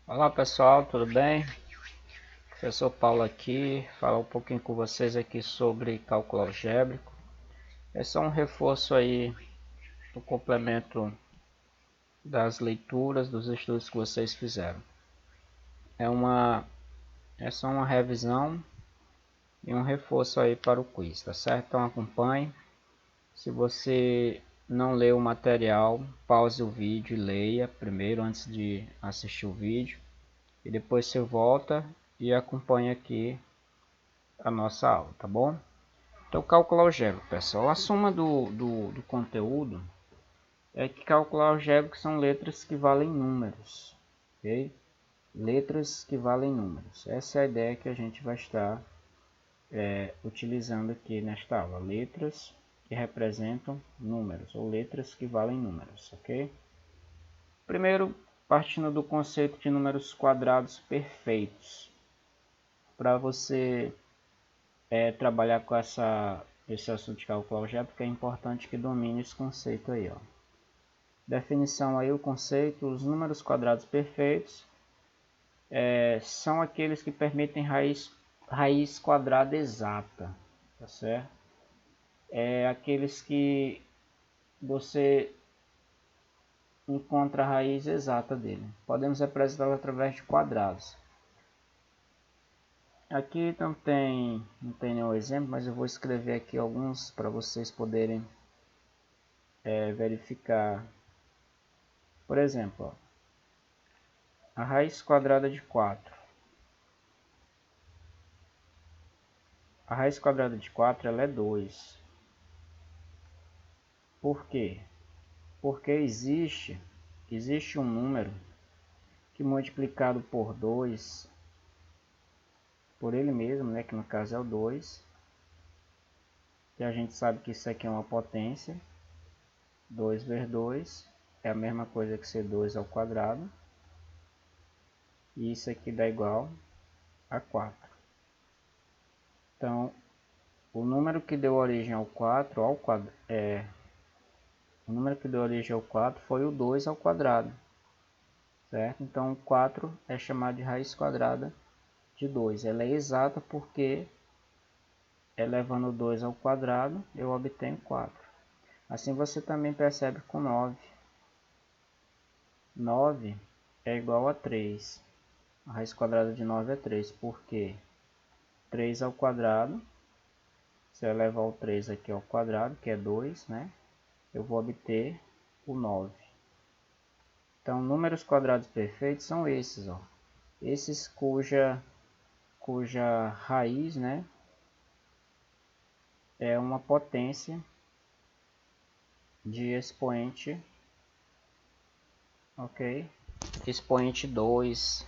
Olá pessoal, tudo bem? Professor Paulo aqui, falar um pouquinho com vocês aqui sobre cálculo algébrico. É só um reforço aí do complemento das leituras, dos estudos que vocês fizeram. É uma é só uma revisão e um reforço aí para o quiz, tá certo? Então acompanhe. Se você não leu o material, pause o vídeo e leia primeiro antes de assistir o vídeo. E depois você volta e acompanha aqui a nossa aula, tá bom? Então, cálculo algébrico, pessoal. A soma do conteúdo é que cálculo algébrico são letras que valem números, ok? Letras que valem números. Essa é a ideia que a gente vai estar utilizando aqui nesta aula. Letras que representam números, ou letras que valem números, ok? Primeiro, partindo do conceito de números quadrados perfeitos. Para você trabalhar com esse assunto de cálculo algébrico, é importante que domine esse conceito aí, ó. Definição aí, o conceito: os números quadrados perfeitos são aqueles que permitem raiz quadrada exata, tá certo? Aqueles que você encontra a raiz exata dele. Podemos representá-lo através de quadrados. Aqui não tem nenhum exemplo, mas eu vou escrever aqui alguns para vocês poderem verificar. Por exemplo, ó, a raiz quadrada de 4. A raiz quadrada de 4 ela é 2. Por quê? Porque existe um número que multiplicado por 2, por ele mesmo, né, que no caso é o 2, e a gente sabe que isso aqui é uma potência, 2 vezes 2 é a mesma coisa que ser 2 ao quadrado, e isso aqui dá igual a 4. Então, o número que deu origem ao 4, o número que deu origem ao 4 foi o 2 ao quadrado, certo? Então, o 4 é chamado de raiz quadrada de 2. Ela é exata porque, elevando 2 ao quadrado, eu obtenho 4. Assim você também percebe com 9. 9 é igual a 3. A raiz quadrada de 9 é 3, porque 3 ao quadrado, se eu elevar o 3 aqui ao quadrado, que é 2, né? Eu vou obter o 9. Então, números quadrados perfeitos são esses, ó. Esses cuja raiz, né, é uma potência de expoente, ok? Expoente 2,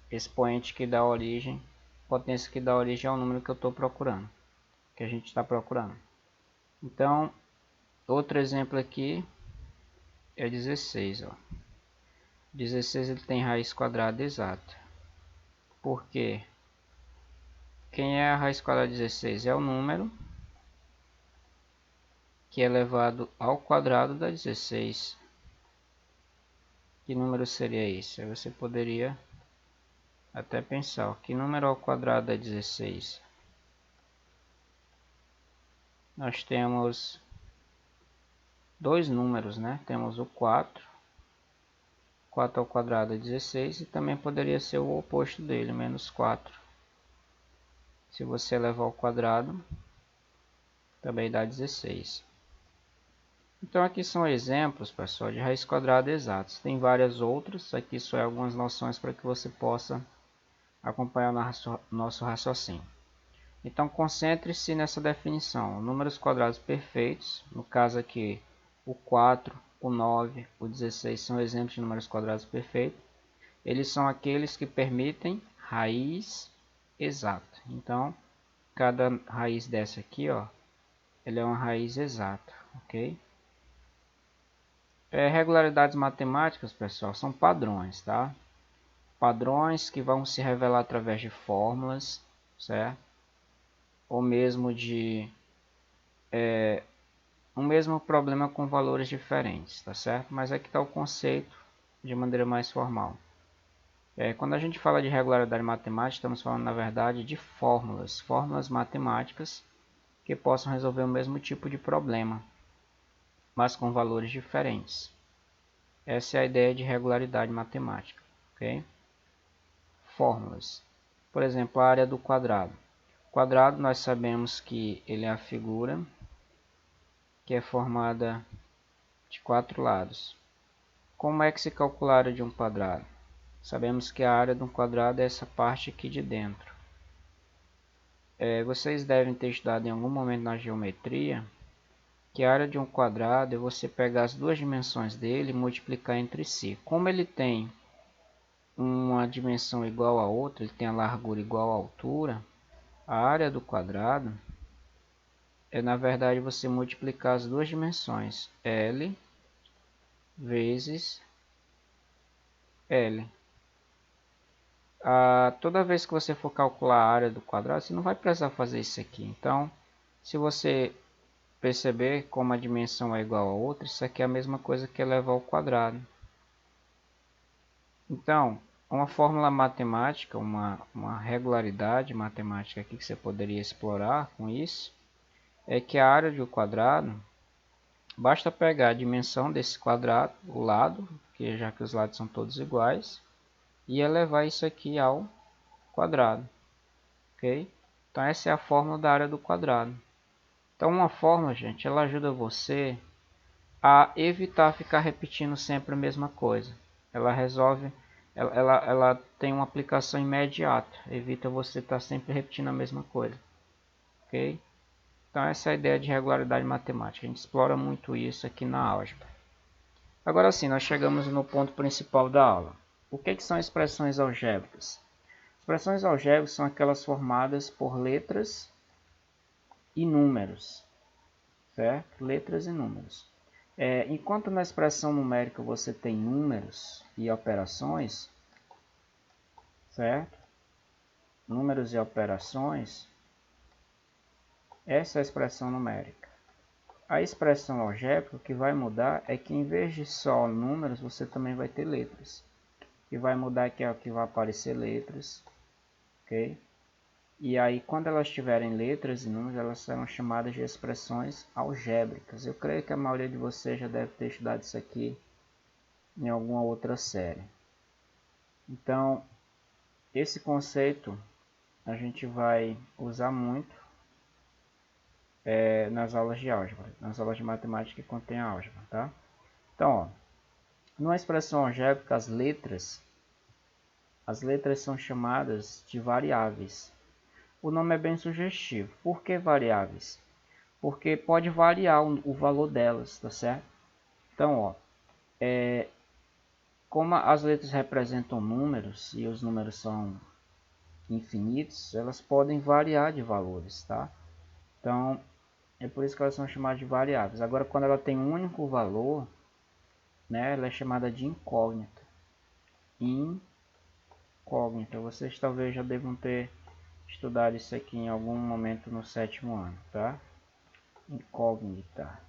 expoente que dá origem, potência que dá origem ao número que eu estou procurando, que a gente está procurando. Então, outro exemplo aqui é 16, ó. 16 ele tem raiz quadrada exata. Por quê? Quem é a raiz quadrada de 16? É o número que é elevado ao quadrado da 16. Que número seria esse? Aí você poderia até pensar, ó, que número ao quadrado é 16? Nós temos dois números, né? Temos o 4. 4 ao quadrado é 16 e também poderia ser o oposto dele, menos 4. Se você elevar ao quadrado, também dá 16. Então aqui são exemplos, pessoal, de raiz quadrada exatos. Tem várias outras, aqui só é algumas noções para que você possa acompanhar o nosso raciocínio. Então concentre-se nessa definição. Números quadrados perfeitos, no caso aqui o 4, o 9, o 16 são exemplos de números quadrados perfeitos. Eles são aqueles que permitem raiz exata. Então, cada raiz dessa aqui, ó, ela é uma raiz exata, ok? Regularidades matemáticas, pessoal, são padrões, tá? Padrões que vão se revelar através de fórmulas, certo? Ou mesmo de um mesmo problema com valores diferentes, tá certo? Mas aqui está o conceito de maneira mais formal. Quando a gente fala de regularidade matemática, estamos falando na verdade de fórmulas matemáticas que possam resolver o mesmo tipo de problema, mas com valores diferentes. Essa é a ideia de regularidade matemática, ok? Fórmulas. Por exemplo, a área do quadrado. O quadrado nós sabemos que ele é a figura que é formada de 4 lados. Como é que se calcula a área de um quadrado? Sabemos que a área de um quadrado é essa parte aqui de dentro. Vocês devem ter estudado em algum momento na geometria que a área de um quadrado é você pegar as duas dimensões dele e multiplicar entre si. Como ele tem uma dimensão igual a outra, ele tem a largura igual à altura, a área do quadrado é na verdade você multiplicar as duas dimensões, L vezes L. Toda vez que você for calcular a área do quadrado, você não vai precisar fazer isso aqui. Então, se você perceber como a dimensão é igual a outra, isso aqui é a mesma coisa que elevar ao quadrado. Então, uma fórmula matemática, uma regularidade matemática aqui que você poderia explorar com isso, é que a área de um quadrado, basta pegar a dimensão desse quadrado, o lado, já que os lados são todos iguais, e elevar isso aqui ao quadrado, ok? Então essa é a fórmula da área do quadrado. Então uma fórmula, gente, ela ajuda você a evitar ficar repetindo sempre a mesma coisa. Ela resolve, ela tem uma aplicação imediata, evita você estar sempre repetindo a mesma coisa, ok? Então essa é a ideia de regularidade matemática. A gente explora muito isso aqui na álgebra. Agora sim, nós chegamos no ponto principal da aula. O que são expressões algébricas? Expressões algébricas são aquelas formadas por letras e números, certo? Letras e números. Enquanto na expressão numérica você tem números e operações, certo? Números e operações, essa é a expressão numérica. A expressão algébrica, o que vai mudar é que em vez de só números, você também vai ter letras. O que vai mudar é que vai aparecer letras, ok? E aí, quando elas tiverem letras e números, elas serão chamadas de expressões algébricas. Eu creio que a maioria de vocês já deve ter estudado isso aqui em alguma outra série. Então, esse conceito a gente vai usar muito nas aulas de álgebra, nas aulas de matemática que contém álgebra, tá? Então, ó, numa expressão algébrica, as letras são chamadas de variáveis. O nome é bem sugestivo. Por que variáveis? Porque pode variar o valor delas, tá certo? Então, ó, como as letras representam números e os números são infinitos, elas podem variar de valores, tá? Então, é por isso que elas são chamadas de variáveis. Agora, quando ela tem um único valor, né, ela é chamada de incógnita. Incógnita. Vocês talvez já devam ter estudado isso aqui em algum momento no 7º ano, tá? Incógnita.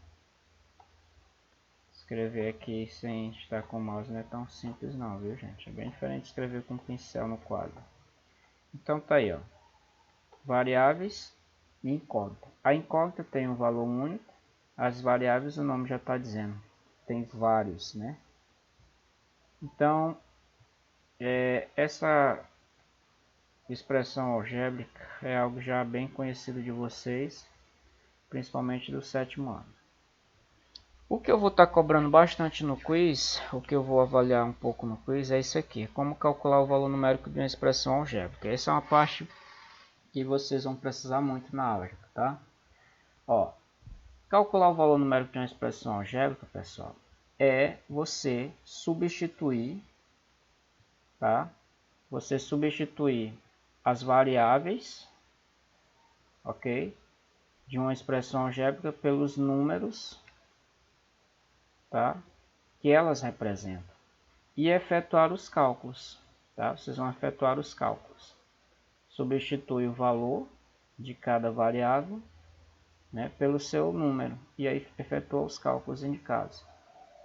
Escrever aqui sem estar com o mouse não é tão simples não, viu, gente? É bem diferente de escrever com pincel no quadro. Então tá aí, ó. Variáveis e incógnita. A incógnita tem um valor único. As variáveis, o nome já está dizendo, tem vários, né? Então, essa expressão algébrica é algo já bem conhecido de vocês, principalmente do 7º ano. O que eu vou estar cobrando bastante no quiz, o que eu vou avaliar um pouco no quiz é isso aqui, como calcular o valor numérico de uma expressão algébrica. Essa é uma parte que vocês vão precisar muito na álgebra, tá? Ó, calcular o valor numérico de uma expressão algébrica, pessoal, é você substituir, tá? Você substituir as variáveis, ok? De uma expressão algébrica pelos números, tá? Que elas representam. E efetuar os cálculos, tá? Vocês vão efetuar os cálculos. Substitui o valor de cada variável, né, pelo seu número. E aí efetua os cálculos indicados,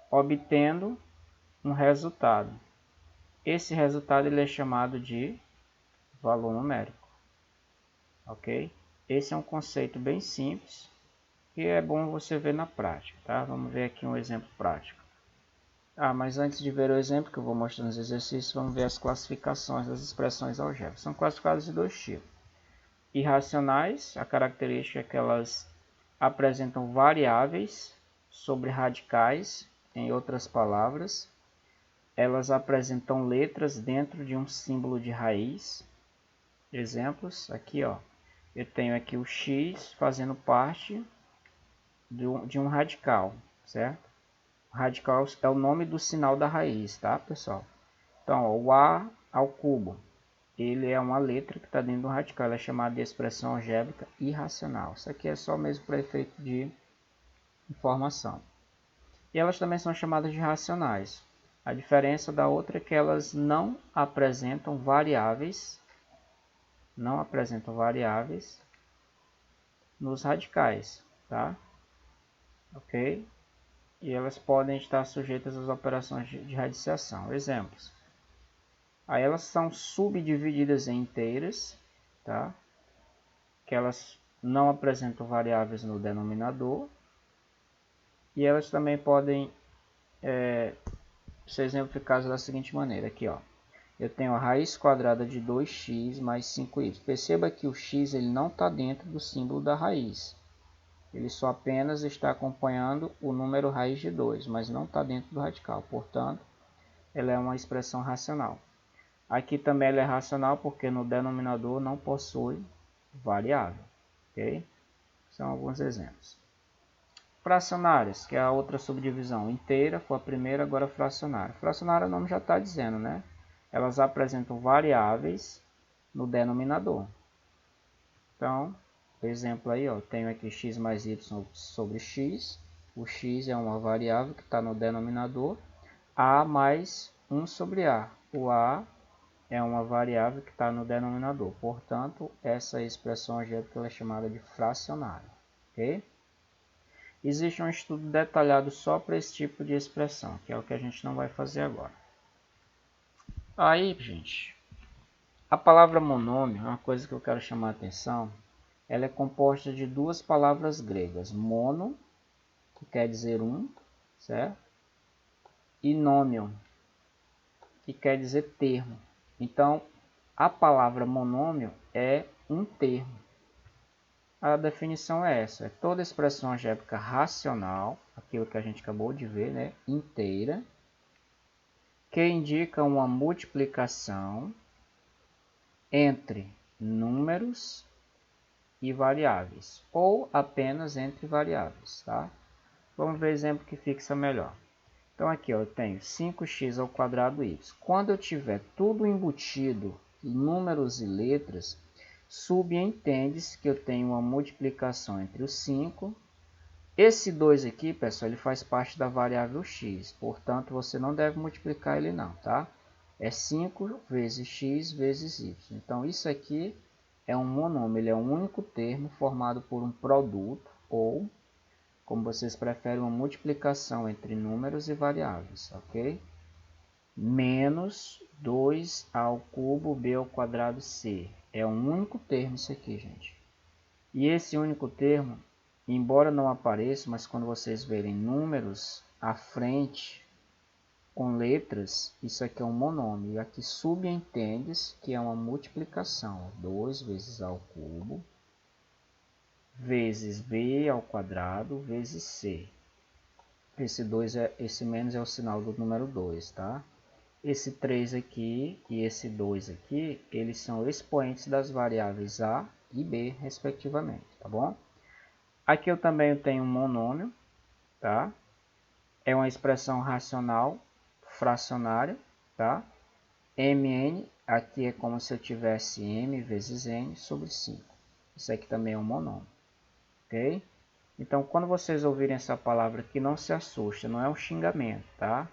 obtendo um resultado. esse resultado ele é chamado de valor numérico. Ok? Esse é um conceito bem simples que é bom você ver na prática, tá? Vamos ver aqui um exemplo prático. Mas antes de ver o exemplo que eu vou mostrar nos exercícios, vamos ver as classificações das expressões algébricas. São classificadas de dois tipos. Irracionais, a característica é que elas apresentam variáveis sobre radicais, em outras palavras, elas apresentam letras dentro de um símbolo de raiz. Exemplos, aqui ó, eu tenho aqui o x fazendo parte de um radical, certo? O radical é o nome do sinal da raiz, tá, pessoal? Então, ó, o a ao cubo, ele é uma letra que está dentro do radical, ela é chamada de expressão algébrica irracional. Isso aqui é só mesmo para efeito de informação. E elas também são chamadas de racionais. A diferença da outra é que elas não apresentam variáveis, nos radicais, tá? Ok? E elas podem estar sujeitas às operações de radiciação. Exemplos. Aí elas são subdivididas em inteiras, tá? Que elas não apresentam variáveis no denominador. E elas também podem ser exemplificadas da seguinte maneira. Aqui, ó. Eu tenho a raiz quadrada de 2x mais 5y. Perceba que o x ele não está dentro do símbolo da raiz. Ele só apenas está acompanhando o número raiz de 2, mas não está dentro do radical. Portanto, ela é uma expressão racional. Aqui também ela é racional porque no denominador não possui variável. Ok? São alguns exemplos. Fracionárias, que é a outra subdivisão. Inteira foi a primeira, agora fracionária. Fracionária o nome já está dizendo, né? Elas apresentam variáveis no denominador. Então, exemplo aí, ó, tenho aqui x mais y sobre x. O x é uma variável que está no denominador. A mais 1 sobre A. O A é uma variável que está no denominador. Portanto, essa expressão algébrica é chamada de fracionária. Ok? Existe um estudo detalhado só para esse tipo de expressão, que é o que a gente não vai fazer agora. Aí, gente, a palavra monômio, uma coisa que eu quero chamar a atenção, ela é composta de duas palavras gregas, mono, que quer dizer um, certo? E nômio, que quer dizer termo. Então, a palavra monômio é um termo. A definição é essa, é toda expressão algébrica racional, aquilo que a gente acabou de ver, né, inteira, que indica uma multiplicação entre números e variáveis, ou apenas entre variáveis, tá? Vamos ver exemplo que fixa melhor. Então aqui ó, eu tenho 5x ao quadrado y. Quando eu tiver tudo embutido, números e letras, subentende-se que eu tenho uma multiplicação entre os 5. Esse 2 aqui, pessoal, ele faz parte da variável x. Portanto, você não deve multiplicar ele não, tá? É 5 vezes x vezes y. Então, isso aqui é um monômio. Ele é um único termo formado por um produto ou, como vocês preferem, uma multiplicação entre números e variáveis, ok? Menos 2 ao cubo b ao quadrado c. É um único termo isso aqui, gente. E esse único termo, embora não apareça, mas quando vocês verem números à frente com letras, isso aqui é um monômio. E aqui subentende-se que é uma multiplicação. 2 vezes a ao cubo vezes b ao quadrado vezes c. Esse menos é o sinal do número 2, tá? Esse 3 aqui e esse 2 aqui, eles são expoentes das variáveis a e b, respectivamente, tá bom? Aqui eu também tenho um monômio, tá? É uma expressão racional fracionária, tá? Mn, aqui é como se eu tivesse m vezes n sobre 5. Isso aqui também é um monômio, ok? Então, quando vocês ouvirem essa palavra aqui, não se assusta, não é um xingamento, tá?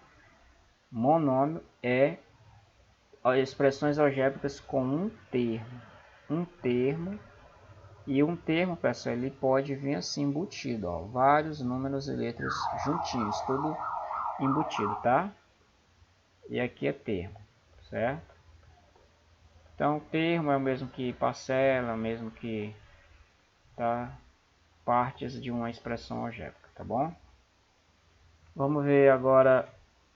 Monômio é expressões algébricas com um termo. E um termo, pessoal, ele pode vir assim embutido, ó, vários números e letras juntinhos, tudo embutido, tá? E aqui é termo. certo? Então, termo é o mesmo que parcela, o mesmo que, tá, partes de uma expressão algébrica, tá bom? Vamos ver agora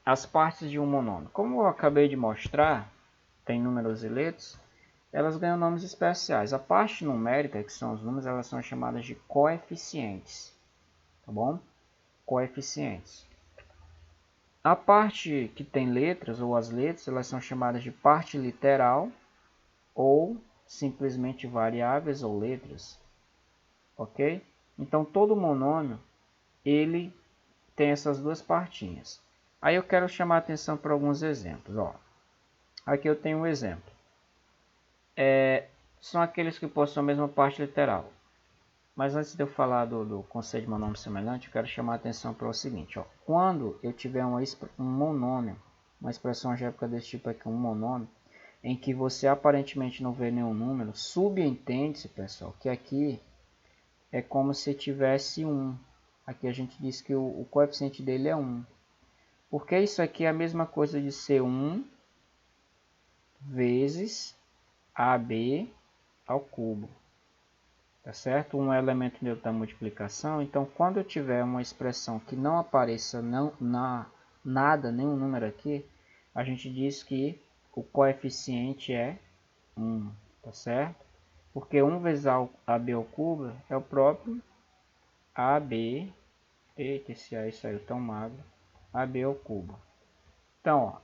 as partes de um monômio. Como eu acabei de mostrar, tem números e letras, elas ganham nomes especiais. A parte numérica, que são os números, elas são chamadas de coeficientes, tá bom? Coeficientes. A parte que tem letras, ou as letras, elas são chamadas de parte literal, ou simplesmente variáveis ou letras, ok? Então, todo monômio, ele tem essas duas partinhas. Aí eu quero chamar a atenção para alguns exemplos. Ó. Aqui eu tenho um exemplo. São aqueles que possuem a mesma parte literal. Mas antes de eu falar do conceito de monômio semelhante, eu quero chamar a atenção para o seguinte. Ó. Quando eu tiver um monômio, uma expressão algébrica desse tipo aqui, um monômio, em que você aparentemente não vê nenhum número, subentende-se, pessoal, que aqui é como se tivesse 1. Aqui a gente diz que o coeficiente dele é 1. Porque isso aqui é a mesma coisa de ser 1 vezes AB ao cubo. Tá certo? Um elemento neutro da multiplicação. Então, quando eu tiver uma expressão que não apareça nada, nenhum número aqui, a gente diz que o coeficiente é 1. Tá certo? Porque 1 vezes AB ao cubo é o próprio AB. Eita, esse aí saiu tão magro. AB ao cubo. Então, ó,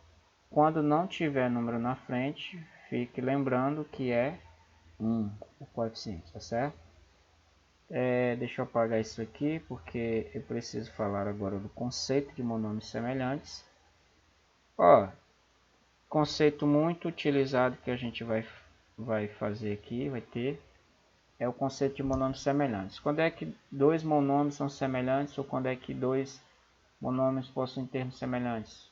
quando não tiver número na frente, fique lembrando que é 1 o coeficiente, tá certo? Deixa eu apagar isso aqui, porque eu preciso falar agora do conceito de monômios semelhantes. Ó, conceito muito utilizado que a gente vai fazer aqui, vai ter, é o conceito de monômios semelhantes. Quando é que dois monômios são semelhantes ou quando é que dois monômios possuem termos semelhantes?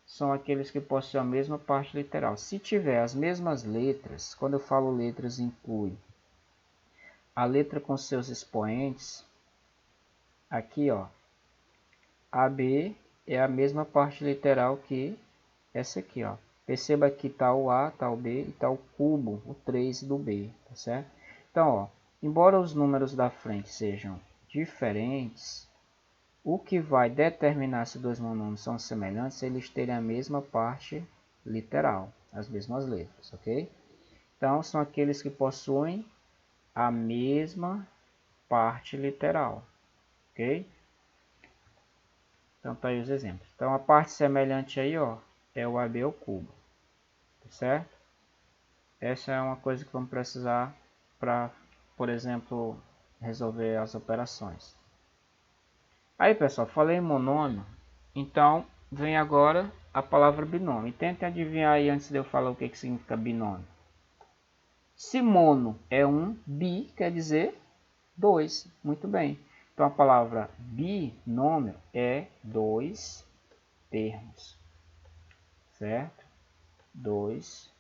São aqueles que possuem a mesma parte literal. Se tiver as mesmas letras, quando eu falo letras, inclui a letra com seus expoentes. Aqui, ó, AB é a mesma parte literal que essa aqui, ó. Perceba que está o A, está o B e está o cubo, o 3 do B, tá certo? Então, ó, embora os números da frente sejam diferentes, o que vai determinar se dois monômios são semelhantes é eles terem a mesma parte literal, as mesmas letras, ok? Então, são aqueles que possuem a mesma parte literal, ok? Então, tá aí os exemplos. Então, a parte semelhante aí, ó, é o AB ao cubo, tá certo? Essa é uma coisa que vamos precisar para, por exemplo, resolver as operações. Aí, pessoal, falei em monômio, então vem agora a palavra binômio. E tentem adivinhar aí antes de eu falar o que significa binômio. Se mono é 1, bi quer dizer 2. Muito bem. Então a palavra binômio é 2 termos. Certo? 2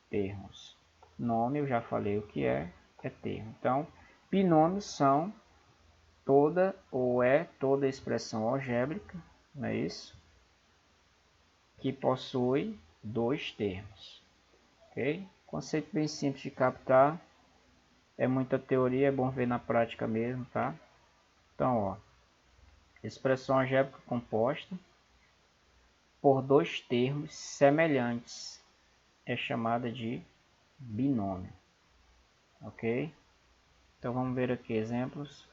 termos. Nome eu já falei o que é termo. Então, binômios são toda ou é toda expressão algébrica, não é isso? Que possui dois termos. Ok? Conceito bem simples de captar. É muita teoria, é bom ver na prática mesmo, tá? Então, ó, expressão algébrica composta por dois termos semelhantes é chamada de binômio. Ok? Então vamos ver aqui exemplos.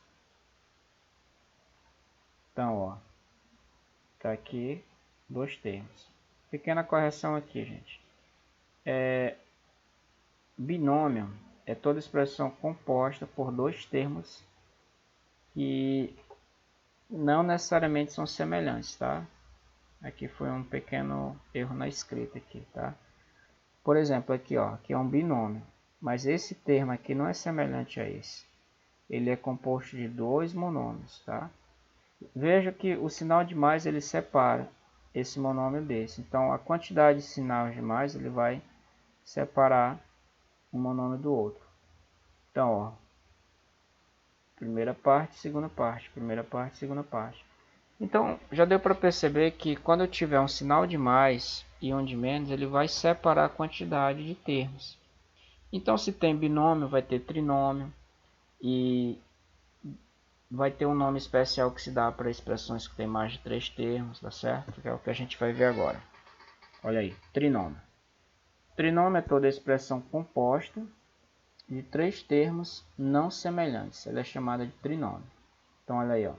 Então, ó, tá aqui dois termos. Pequena correção aqui, gente. Binômio é toda expressão composta por dois termos que não necessariamente são semelhantes, tá? Aqui foi um pequeno erro na escrita aqui, tá? Por exemplo, aqui, ó, aqui é um binômio, mas esse termo aqui não é semelhante a esse. Ele é composto de dois monômios, tá? Veja que o sinal de mais ele separa esse monômio desse. Então, a quantidade de sinais de mais ele vai separar um monômio do outro. Então, ó, primeira parte, segunda parte, primeira parte, segunda parte. Então, já deu para perceber que quando eu tiver um sinal de mais, e um de menos, ele vai separar a quantidade de termos. Então, se tem binômio, vai ter trinômio e vai ter um nome especial que se dá para expressões que tem mais de 3 termos, tá certo? Que é o que a gente vai ver agora. Olha aí, trinômio. Trinômio é toda expressão composta de 3 termos não semelhantes. Ela é chamada de trinômio. Então, olha aí, ó.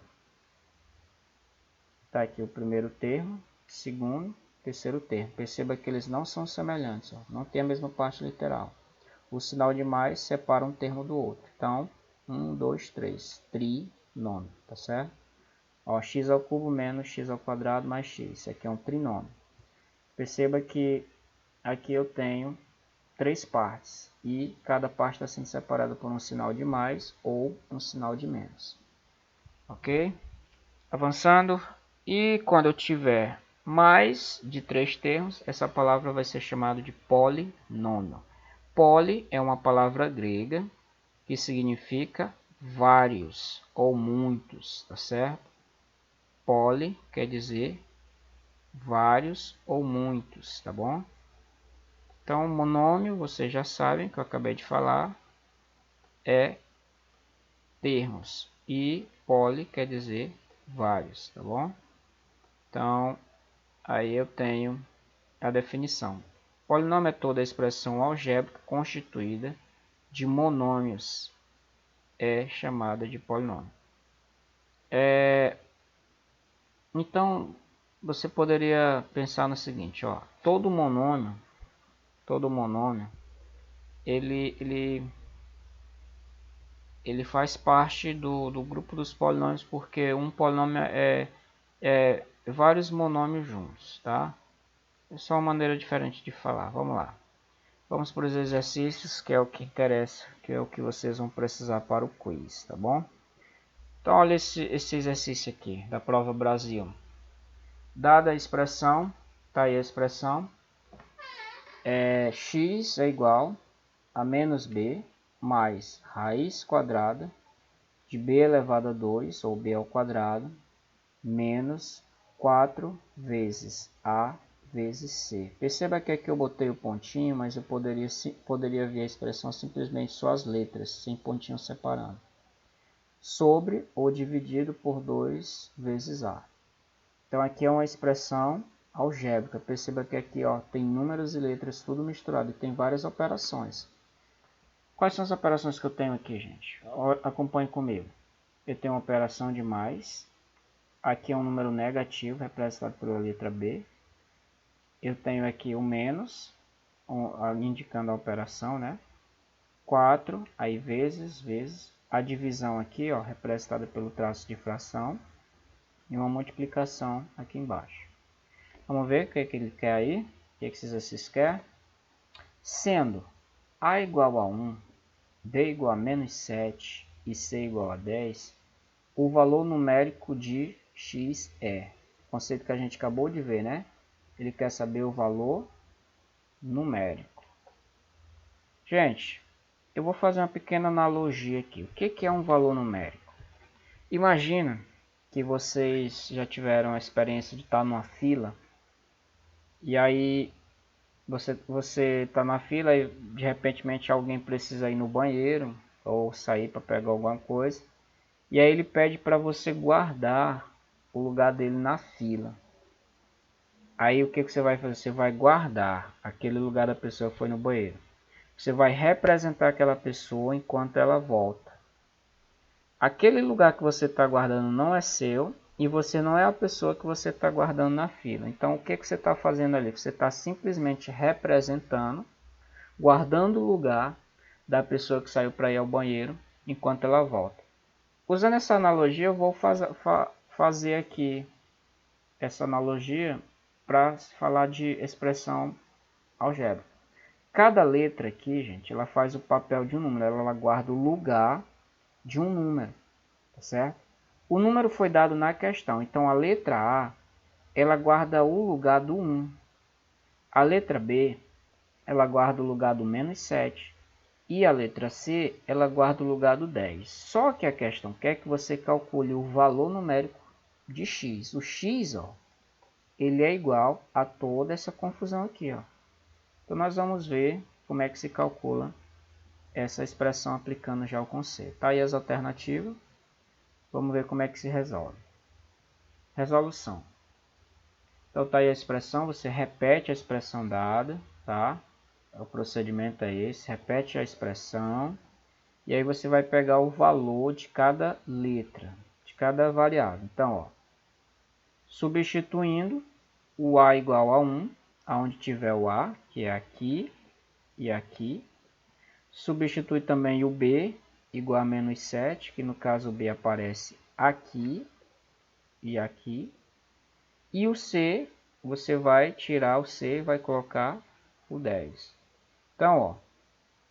Tá aqui o primeiro termo, segundo, terceiro termo. Perceba que eles não são semelhantes, ó. Não tem a mesma parte literal. O sinal de mais separa um termo do outro. Então, 1, 2, 3. Trinômio, tá certo? Ó, x ao cubo menos x ao quadrado mais x. Isso aqui é um trinômio. Perceba que aqui eu tenho 3 partes. E cada parte está sendo separada por um sinal de mais ou um sinal de menos. Ok? Avançando. E quando eu tiver mais de 3 termos, essa palavra vai ser chamada de polinômio. Poli é uma palavra grega que significa vários ou muitos, tá certo? Poli quer dizer vários ou muitos, tá bom? Então, monômio, vocês já sabem que eu acabei de falar, é termos. E poli quer dizer vários, tá bom? Então, aí eu tenho a definição. Polinômio é toda a expressão algébrica constituída de monômios. É chamada de polinômio. Então, você poderia pensar no seguinte, ó, todo monômio, ele faz parte do grupo dos polinômios, porque um polinômio é vários monômios juntos, tá? É só uma maneira diferente de falar. Vamos lá. Vamos para os exercícios, que é o que interessa, que é o que vocês vão precisar para o quiz, tá bom? Então, olha esse exercício aqui, da prova Brasil. Dada a expressão, tá aí a expressão, x é igual a menos b mais raiz quadrada de b elevado a 2, ou b ao quadrado, menos 4 vezes a vezes c. Perceba que aqui eu botei o pontinho, mas eu poderia ver a expressão simplesmente só as letras, sem pontinho separando. Sobre ou dividido por 2 vezes a. Então aqui é uma expressão algébrica. Perceba que aqui ó, tem números e letras tudo misturado e tem várias operações. Quais são as operações que eu tenho aqui, gente? Acompanhe comigo. Eu tenho uma operação de mais. Aqui é um número negativo, representado pela letra B. Eu tenho aqui o menos, indicando a operação, né? 4, aí vezes. A divisão aqui, ó, representada pelo traço de fração. E uma multiplicação aqui embaixo. Vamos ver o que ele quer aí. O que esse exercício quer? Sendo A igual a 1, B igual a menos 7 e C igual a 10, o valor numérico de x é. Conceito que a gente acabou de ver, né? Ele quer saber o valor numérico. Gente, eu vou fazer uma pequena analogia aqui. O que é um valor numérico? Imagina que vocês já tiveram a experiência de estar numa fila. E aí você está na fila e de repente alguém precisa ir no banheiro ou sair para pegar alguma coisa. E aí ele pede para você guardar o lugar dele na fila. Aí o que você vai fazer? Você vai guardar aquele lugar da pessoa que foi no banheiro. Você vai representar aquela pessoa enquanto ela volta. Aquele lugar que você está guardando não é seu e você não é a pessoa que você está guardando na fila. Então o que você está fazendo ali? Você está simplesmente representando, guardando o lugar da pessoa que saiu para ir ao banheiro enquanto ela volta. Usando essa analogia, eu vou fazer aqui essa analogia para falar de expressão algébrica. Cada letra aqui, gente, ela faz o papel de um número, ela guarda o lugar de um número, tá certo? O número foi dado na questão, então a letra A, ela guarda o lugar do 1. A letra B, ela guarda o lugar do menos 7. E a letra C, ela guarda o lugar do 10. Só que a questão quer que você calcule o valor numérico de x. O x, ó, ele é igual a toda essa confusão aqui, ó. Então nós vamos ver como é que se calcula essa expressão aplicando já o conceito. Tá aí as alternativas. Vamos ver como é que se resolve. Resolução. Então tá aí a expressão, você repete a expressão dada, tá? O procedimento é esse, repete a expressão. E aí você vai pegar o valor de cada letra, de cada variável. Então, ó, substituindo o A igual a 1, aonde tiver o A, que é aqui e aqui. Substitui também o B igual a menos 7, que no caso o B aparece aqui e aqui. E o C, você vai tirar o C e vai colocar o 10. Então, ó,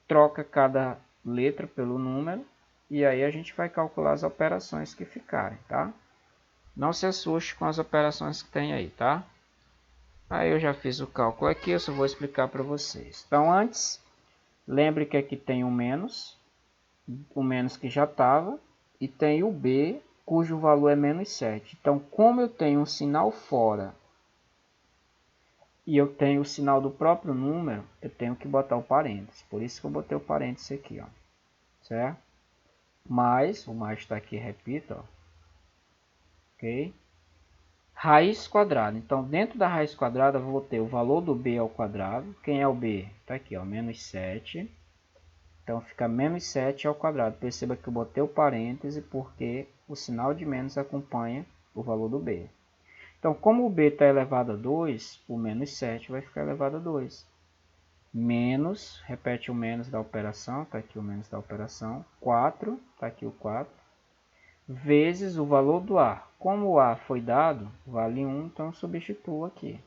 troca cada letra pelo número e aí a gente vai calcular as operações que ficarem, tá? Não se assuste com as operações que tem aí, tá? Aí eu já fiz o cálculo aqui, eu só vou explicar para vocês. Então antes, lembre que aqui tem o menos que já estava, e tem o B, cujo valor é menos 7. Então, como eu tenho um sinal fora e eu tenho o sinal do próprio número, eu tenho que botar o parênteses. Por isso que eu botei o parênteses aqui, ó. Certo? Mais, o mais está aqui, repito, ó. Ok? Raiz quadrada. Então, dentro da raiz quadrada, eu vou ter o valor do B ao quadrado. Quem é o B? Está aqui, ó, menos 7. Então, fica menos 7 ao quadrado. Perceba que eu botei o parêntese porque o sinal de menos acompanha o valor do B. Então, como o B está elevado a 2, o menos 7 vai ficar elevado a 2. Menos, repete o menos da operação, está aqui o menos da operação. 4, está aqui o 4. Vezes o valor do A. Como o A foi dado, vale 1, então substituo aqui.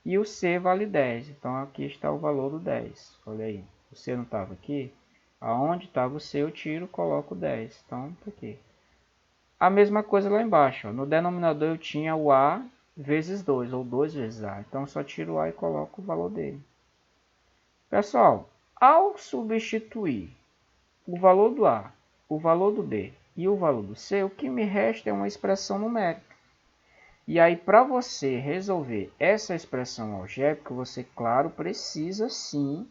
E o C vale 10, então aqui está o valor do 10. Olha aí, o C não estava aqui? Aonde estava o C eu tiro, coloco 10. Então, está aqui. A mesma coisa lá embaixo. Ó. No denominador eu tinha o A vezes 2, ou 2 vezes A. Então, só tiro o A e coloco o valor dele. Pessoal, ao substituir o valor do A, o valor do B e o valor do C, o que me resta é uma expressão numérica. E aí, para você resolver essa expressão algébrica, você, claro, precisa sim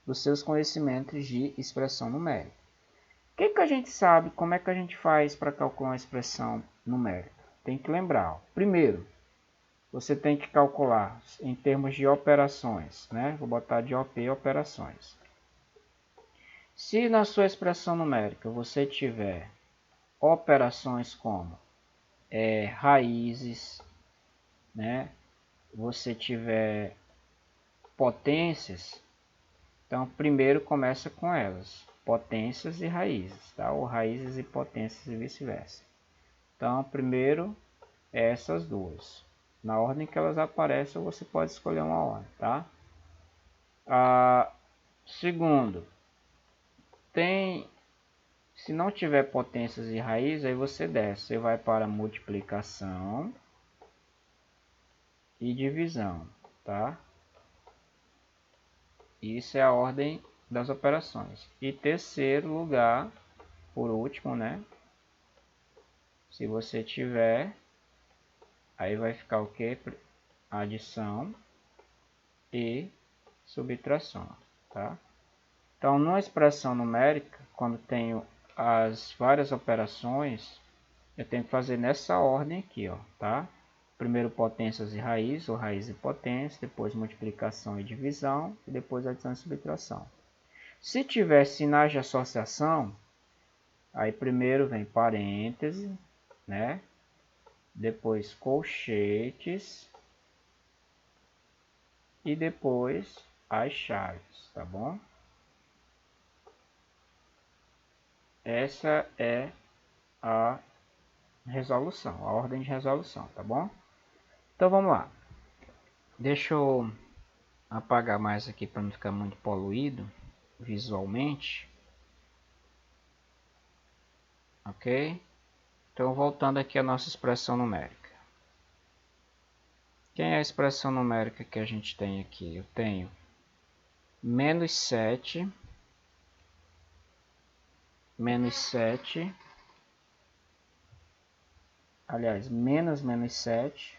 dos seus conhecimentos de expressão numérica. O que a gente sabe, como é que a gente faz para calcular uma expressão numérica? Tem que lembrar. Ó. Primeiro, você tem que calcular em termos de operações. Né? Vou botar de OP, operações. Se na sua expressão numérica você tiver operações como raízes, né? Você tiver potências, então primeiro começa com elas, potências e raízes, tá? Ou raízes e potências e vice-versa. Então primeiro essas duas, na ordem que elas aparecem você pode escolher uma ordem, tá? Segundo, se não tiver potências e raízes, aí você desce, você vai para multiplicação e divisão, tá? Isso é a ordem das operações. E terceiro lugar, por último, né? Se você tiver, aí vai ficar o que? Adição e subtração, tá? Então, numa expressão numérica, quando tenho as várias operações, eu tenho que fazer nessa ordem aqui, ó, tá? Primeiro potências e raiz, ou raiz e potência, depois multiplicação e divisão, e depois adição e subtração. Se tiver sinais de associação, aí primeiro vem parêntese, né? Depois colchetes e depois as chaves, tá bom? Essa é a resolução, a ordem de resolução, tá bom? Então vamos lá. Deixa eu apagar mais aqui para não ficar muito poluído visualmente. Ok? Então voltando aqui à nossa expressão numérica. Quem é a expressão numérica que a gente tem aqui? Eu tenho menos 7, aliás, menos 7,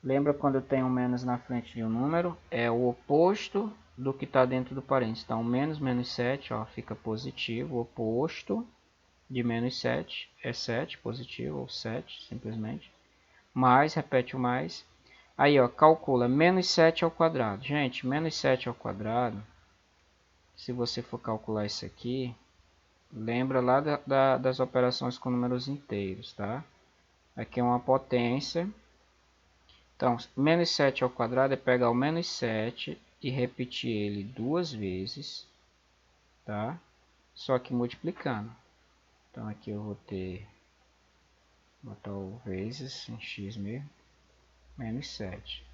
Lembra quando eu tenho um menos na frente de um número? É o oposto do que está dentro do parênteses. Então, menos 7, ó, fica positivo. O oposto de menos 7 é 7, positivo, ou 7, simplesmente. Mais, repete o mais. Aí, ó, calcula menos 7 ao quadrado. Gente, menos 7 ao quadrado, se você for calcular isso aqui, lembra lá das operações com números inteiros, tá? Aqui é uma potência. Então, menos 7 ao quadrado é pegar o menos 7 e repetir ele duas vezes, tá? Só que multiplicando. Então, aqui eu vou ter, botar o vezes em x mesmo, menos 7.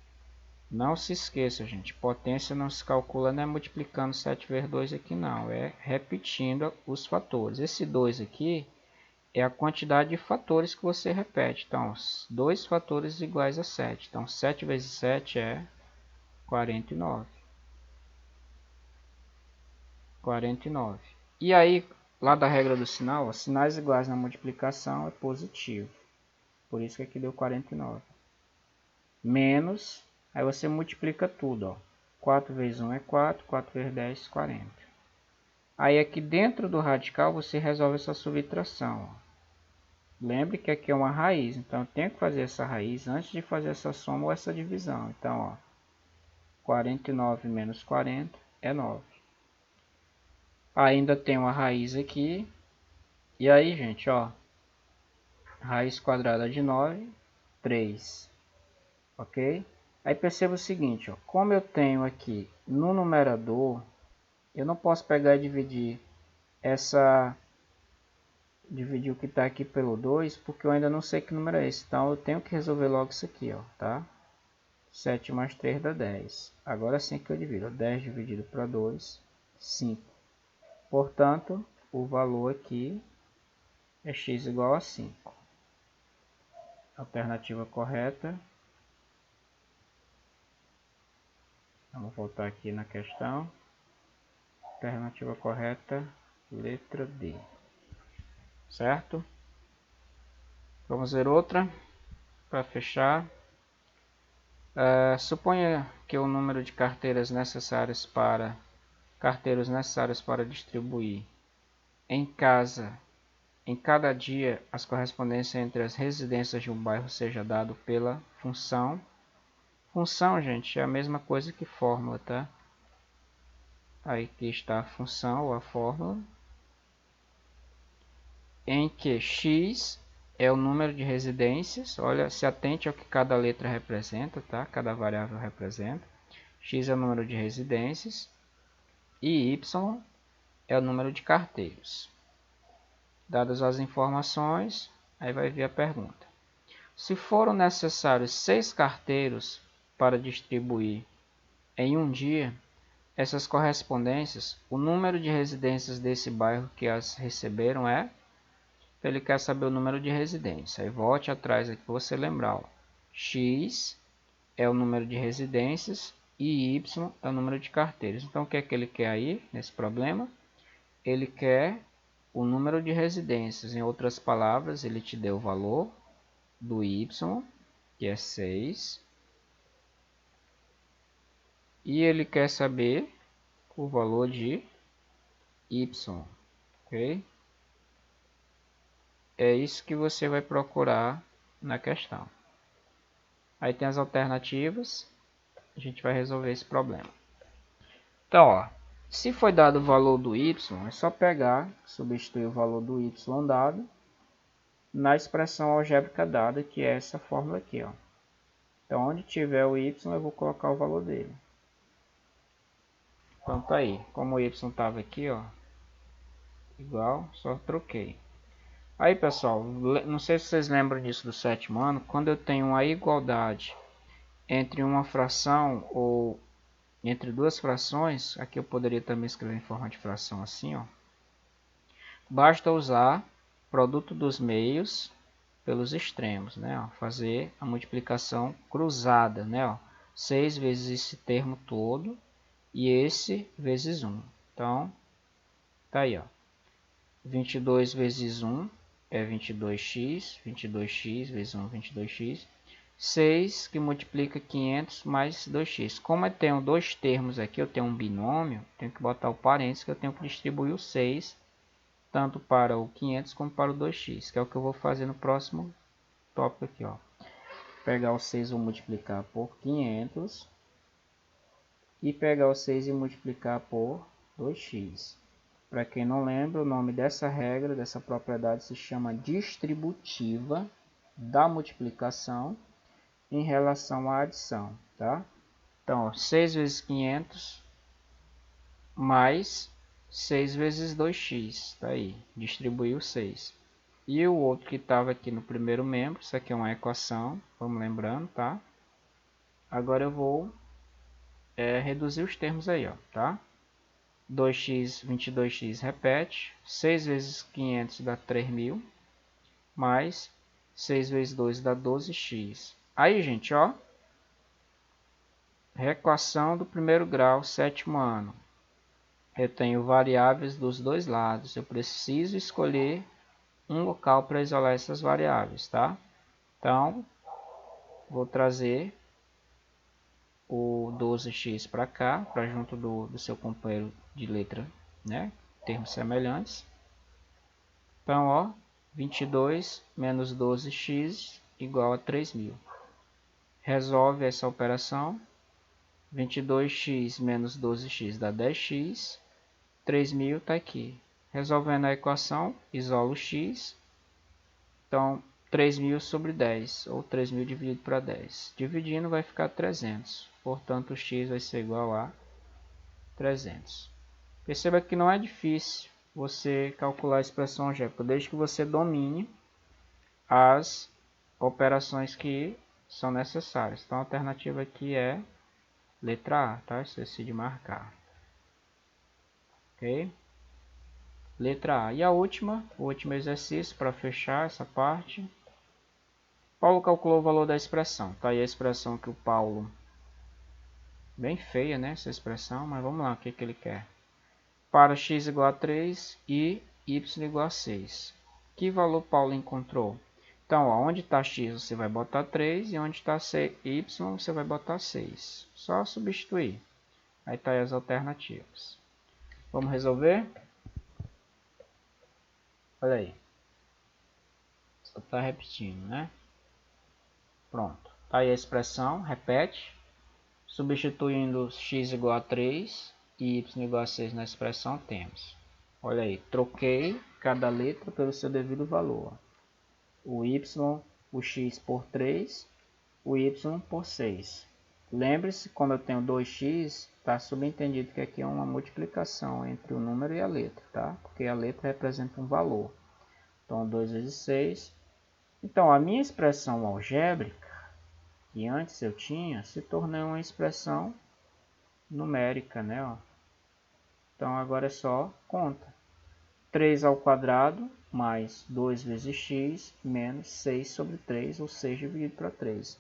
Não se esqueça, gente, potência não se calcula, não é multiplicando 7 vezes 2 aqui não, é repetindo os fatores. Esse 2 aqui é a quantidade de fatores que você repete. Então, 2 fatores iguais a 7. Então, 7 vezes 7 é 49. 49. E aí, lá da regra do sinal, ó, sinais iguais na multiplicação é positivo. Por isso que aqui deu 49. Menos, aí você multiplica tudo. Ó. 4 vezes 1 é 4, 4 vezes 10 é 40. Aí aqui dentro do radical você resolve essa subtração. Ó. Lembre que aqui é uma raiz, então eu tenho que fazer essa raiz antes de fazer essa soma ou essa divisão. Então, ó, 49 menos 40 é 9. Ainda tem uma raiz aqui. E aí, gente, ó, raiz quadrada de 9, 3. Ok? Aí perceba o seguinte, ó, como eu tenho aqui no numerador, eu não posso pegar e dividir dividir o que está aqui pelo 2, porque eu ainda não sei que número é esse. Então eu tenho que resolver logo isso aqui, ó, tá? 7 mais 3 dá 10. Agora sim que eu divido. 10 dividido para 2, 5. Portanto, o valor aqui é x igual a 5. Alternativa correta. Vamos voltar aqui na questão. Alternativa correta, letra D. Certo? Vamos ver outra para fechar. Suponha que o número de carteiros necessários para distribuir em cada dia as correspondências entre as residências de um bairro seja dado pela função. Função, gente, é a mesma coisa que fórmula, tá? Aí aqui está a função ou a fórmula, em que x é o número de residências. Olha, se atente ao que cada letra representa, tá? Cada variável representa. X é o número de residências e y é o número de carteiros. Dadas as informações, aí vai vir a pergunta. Se foram necessários 6 carteiros para distribuir em um dia, essas correspondências, o número de residências desse bairro que as receberam é... Ele quer saber o número de residências. Aí volte atrás aqui para você lembrar. Ó. X é o número de residências e Y é o número de carteiros. Então o que é que ele quer aí nesse problema? Ele quer o número de residências. Em outras palavras, ele te deu o valor do Y, que é 6. E ele quer saber o valor de Y. Ok? É isso que você vai procurar na questão. Aí tem as alternativas. A gente vai resolver esse problema. Então, ó, se foi dado o valor do y, é só pegar, substituir o valor do y dado na expressão algébrica dada, que é essa fórmula aqui, ó. Então, onde tiver o y, eu vou colocar o valor dele. Então, tá aí. Como o y estava aqui, ó, igual, só troquei. Aí, pessoal, não sei se vocês lembram disso do sétimo ano, quando eu tenho uma igualdade entre uma fração ou entre duas frações, aqui eu poderia também escrever em forma de fração assim, ó. Basta usar produto dos meios pelos extremos, né? Ó, fazer a multiplicação cruzada, né? Ó, 6 vezes esse termo todo e esse vezes 1. Então, tá aí, ó. 22 vezes 1 é 22x, 22x vezes 1, 22x. 6 que multiplica 500 mais 2x. Como eu tenho dois termos aqui, eu tenho um binômio, tenho que botar o parênteses que eu tenho que distribuir o 6 tanto para o 500 como para o 2x, que é o que eu vou fazer no próximo tópico aqui, ó. Pegar o 6 e multiplicar por 500 e pegar o 6 e multiplicar por 2x. Para quem não lembra, o nome dessa regra, dessa propriedade se chama distributiva da multiplicação em relação à adição, tá? Então, ó, 6 vezes 500 mais 6 vezes 2x, tá aí, distribuiu 6. E o outro que estava aqui no primeiro membro, isso aqui é uma equação, vamos lembrando, tá? Agora eu vou reduzir os termos aí, ó, tá? 2x, 22x repete, 6 vezes 500 dá 3.000, mais 6 vezes 2 dá 12x. Aí, gente, ó, equação do primeiro grau, sétimo ano. Eu tenho variáveis dos dois lados, eu preciso escolher um local para isolar essas variáveis, tá? Então, vou trazer o 12x para cá, para junto do seu companheiro de letra, né? Termos semelhantes. Então, ó, 22 menos 12x igual a 3.000. Resolve essa operação. 22x menos 12x dá 10x. 3.000 está aqui. Resolvendo a equação, isola o x. Então, 3.000 sobre 10, ou 3.000 dividido para 10. Dividindo vai ficar 300. Portanto, o x vai ser igual a 300. Perceba que não é difícil você calcular a expressão algébrica, desde que você domine as operações que são necessárias. Então, a alternativa aqui é letra A, tá? Esqueci de marcar. Ok? Letra A. E a última, o último exercício para fechar essa parte. Paulo calculou o valor da expressão. Tá aí a expressão que o Paulo... Bem feia, né? Essa expressão, mas vamos lá, o que ele quer. Para x igual a 3 e y igual a 6. Que valor Paulo encontrou? Então, ó, onde está x você vai botar 3 e onde está y você vai botar 6. Só substituir. Aí está aí as alternativas. Vamos resolver? Olha aí. Só está repetindo, né? Pronto. Está aí a expressão, repete. Substituindo x igual a 3 e y igual a 6 na expressão, temos. Olha aí, troquei cada letra pelo seu devido valor. O y, o x por 3, o y por 6. Lembre-se, quando eu tenho 2x, está subentendido que aqui é uma multiplicação entre o número e a letra, tá? Porque a letra representa um valor. Então, 2 vezes 6. Então, a minha expressão algébrica, que antes eu tinha, se tornou uma expressão numérica, né? Ó. Então, agora é só conta. 3 ao quadrado mais 2 vezes x menos 6 sobre 3, ou 6 dividido para 3.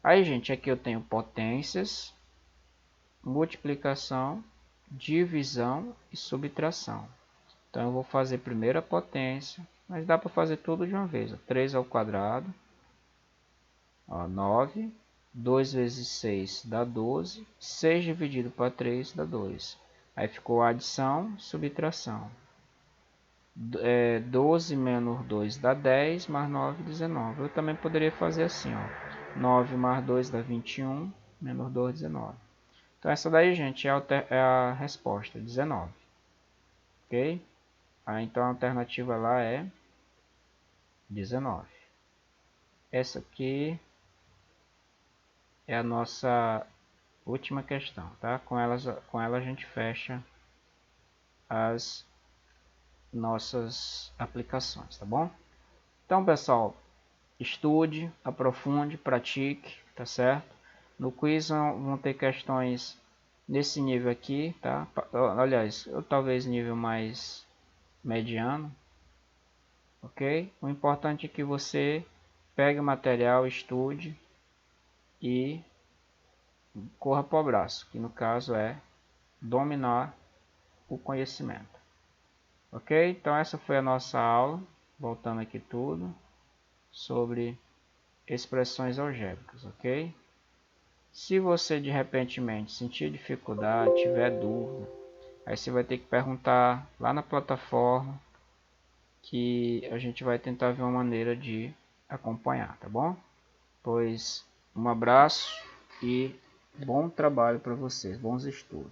Aí, gente, aqui eu tenho potências, multiplicação, divisão e subtração. Então, eu vou fazer primeiro a potência, mas dá para fazer tudo de uma vez. Ó. 3 ao quadrado, ó, 9. 2 vezes 6 dá 12. 6 dividido para 3 dá 2. Aí ficou adição, subtração. 12 menos 2 dá 10, mais 9, 19. Eu também poderia fazer assim, ó. 9 mais 2 dá 21, menos 2, 19. Então essa daí, gente, é a resposta, 19. Ok? Então a alternativa lá é 19. Essa aqui é a nossa última questão, tá? Com ela a gente fecha as nossas aplicações, tá bom? Então, pessoal, estude, aprofunde, pratique, tá certo? No quiz vão ter questões nesse nível aqui, tá? Aliás, talvez nível mais mediano, ok? O importante é que você pegue o material, estude e corra para o abraço, que no caso é dominar o conhecimento. Ok? Então essa foi a nossa aula, voltando aqui tudo, sobre expressões algébricas, ok? Se você de repente sentir dificuldade, tiver dúvida, aí você vai ter que perguntar lá na plataforma, que a gente vai tentar ver uma maneira de acompanhar, tá bom? Pois um abraço e bom trabalho para vocês, bons estudos.